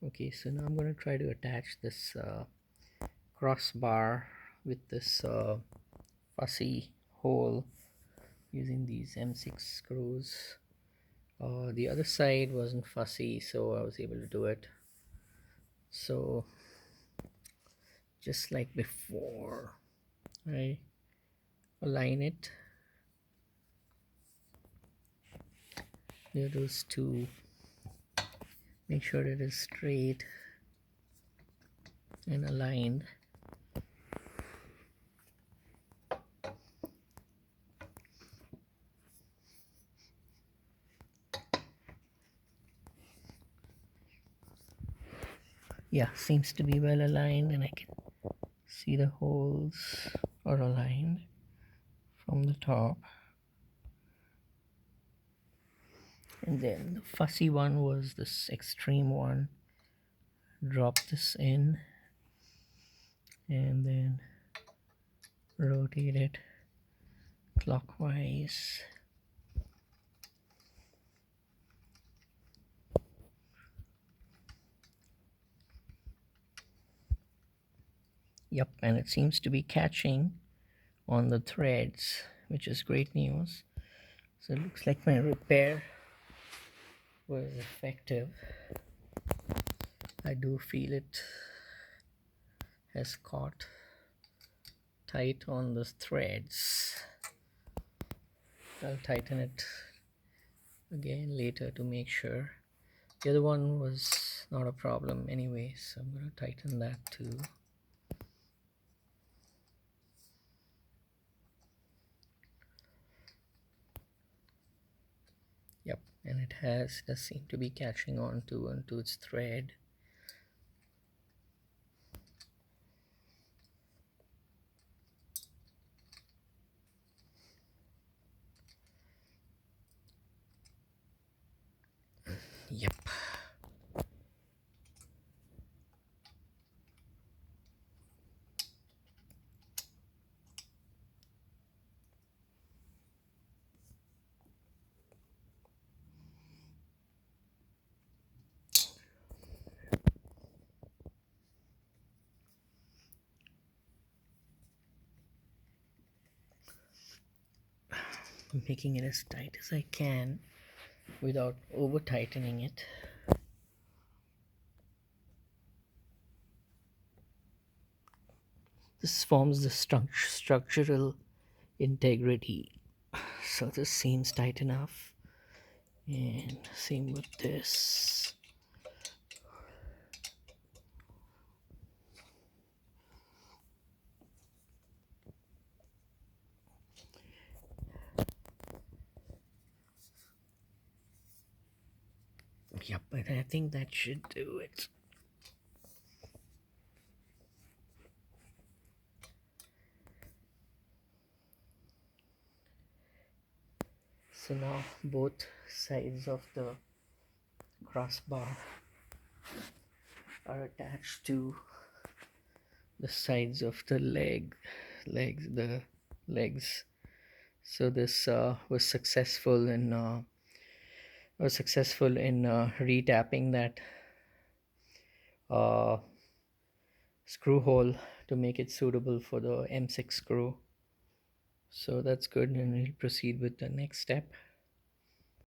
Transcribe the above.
Okay, so now I'm going to try to attach this crossbar with this fussy hole using these M6 screws. The other side wasn't fussy, so I was able to do it. So just like before, I align it near those two, make sure it is straight and aligned. Yeah, seems to be well aligned, and I can see the holes are aligned from the top. And then the fussy one was this extreme one. Drop this in and then rotate it clockwise. Yep, and it seems to be catching on the threads, which is great news. So it looks like my repair was effective. I do feel it has caught tight on the threads. I'll tighten it again later to make sure. The other one was not a problem anyway, so I'm going to tighten that too. Yep, and it does seem to be catching on onto its thread. Yep. I'm making it as tight as I can without over tightening it. This forms the structural integrity, so this seems tight enough, and same with this. Yep, but I think that should do it. So now both sides of the crossbar are attached to the sides of the legs. So this was successful in retapping that uh, screw hole to make it suitable for the M6 screw. So that's good, and we'll proceed with the next step.